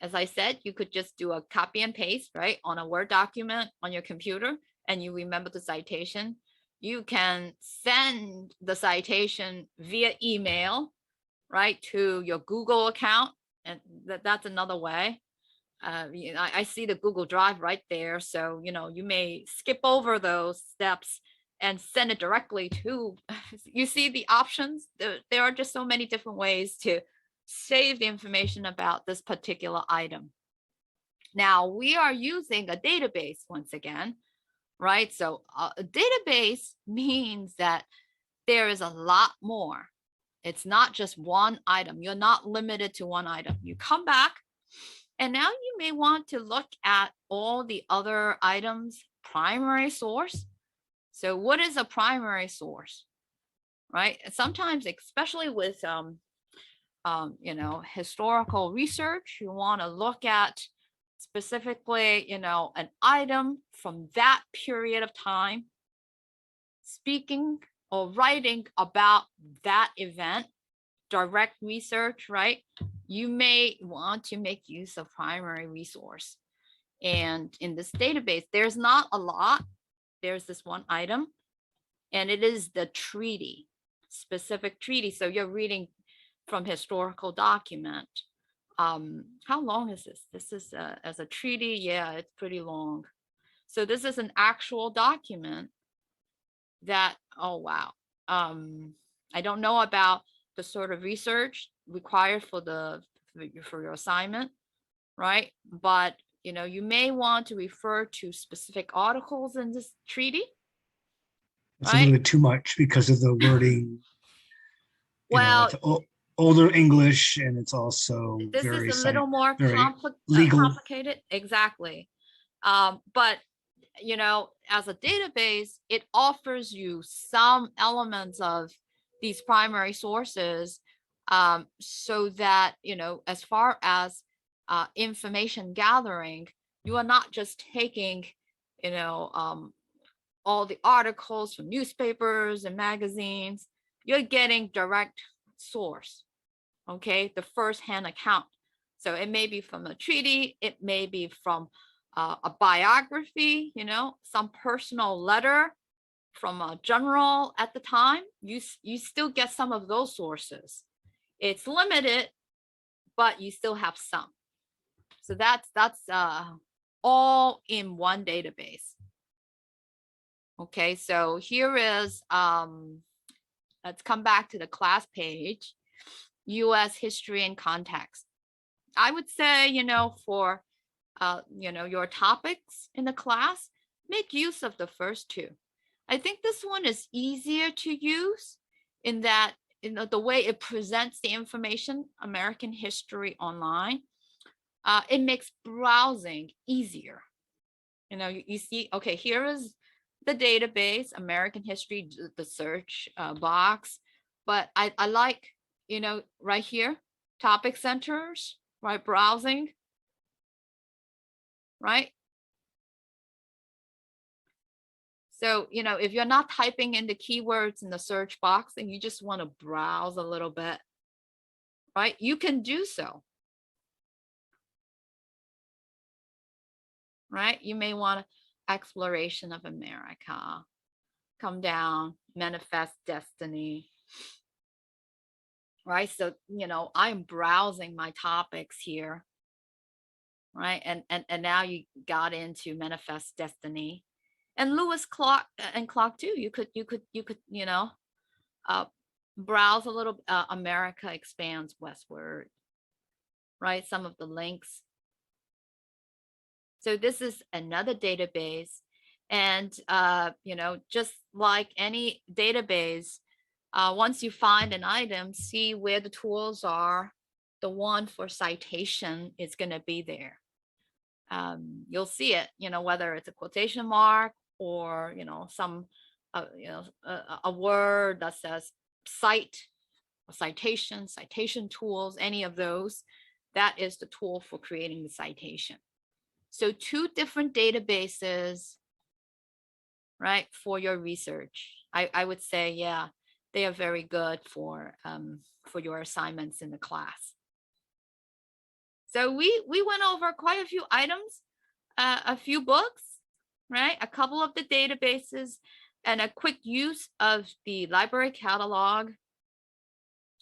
As I said, you could just do a copy and paste, right, on a Word document on your computer, and you remember the citation. You can send the citation via email, right, to your Google account, and that's another way. I see the Google Drive right there, so you may skip over those steps and send it directly to. You see the options. There are just so many different ways to save the information about this particular item. Now we are using a database once again, right? So a database means that there is a lot more. It's not just one item. You're not limited to one item. You come back, and now you may want to look at all the other items' primary source. So what is a primary source, right? Sometimes, especially with historical research, you want to look at specifically, an item from that period of time, speaking or writing about that event, direct research, right? You may want to make use of primary resource. And in this database, there's not a lot. There's this one item, and it is the treaty, specific treaty. So you're reading from historical document. How long is this? This is as a treaty. Yeah, it's pretty long. So this is an actual document that, oh, wow. I don't know about the sort of research required for your assignment, right? But you may want to refer to specific articles in this treaty. It's a little bit too much because of the wording. Well, it's older English, and it's also this very is a little more legal. complicated. Exactly. But as a database, it offers you some elements of these primary sources so that, you know, as far as information gathering, you are not just taking, you know, all the articles from newspapers and magazines. You're getting direct source, okay, the first-hand account. So it may be from a treaty, it may be from a biography, you know, some personal letter from a general at the time. You still get some of those sources. It's limited, but you still have some. So that's all in one database. Okay, so here is, let's come back to the class page, US history and context. I would say, you know, for, you know, your topics in the class, make use of the first two. I think this one is easier to use in that, you know, the way it presents the information, American history online, it makes browsing easier. You know, you see, okay, here is the database, American history, the search box, but I like, you know, right here, topic centers, right, browsing, right? So, you know, if you're not typing in the keywords in the search box and you just want to browse a little bit, right, you can do so. Right? You may want exploration of America, come down, manifest destiny. Right? So, you know, I'm browsing my topics here. Right? And now you got into manifest destiny. And Lewis Clark and Clark too. You could, you know, browse a little. America expands westward. Right? Some of the links. So this is another database. And, you know, just like any database, once you find an item, see where the tools are. The one for citation is going to be there. You'll see it, you know, whether it's a quotation mark or, you know, some, you know, a word that says cite, or citation tools, any of those. That is the tool for creating the citation. So two different databases, right, for your research. I would say, yeah, they are very good for your assignments in the class. So we went over quite a few items, a few books, right, a couple of the databases, and a quick use of the library catalog.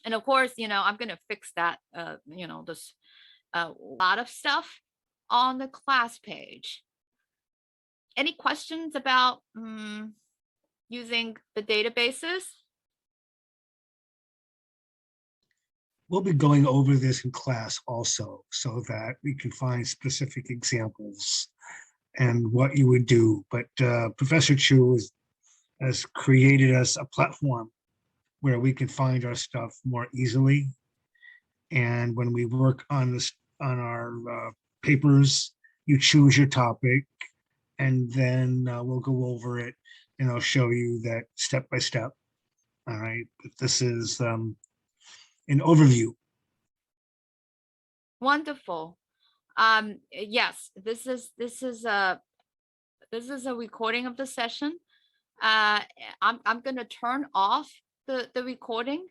And of course, you know, I'm going to fix that, you know, this lot of stuff on the class page. Any questions about using the databases? We'll be going over this in class also, so that we can find specific examples and what you would do. But Professor Chu has created us a platform where we can find our stuff more easily. And when we work on this, on our papers, you choose your topic, and then we'll go over it, and I'll show you that step by step. All right, but this is an overview. Wonderful. Yes, this is a recording of the session. I'm going to turn off the recording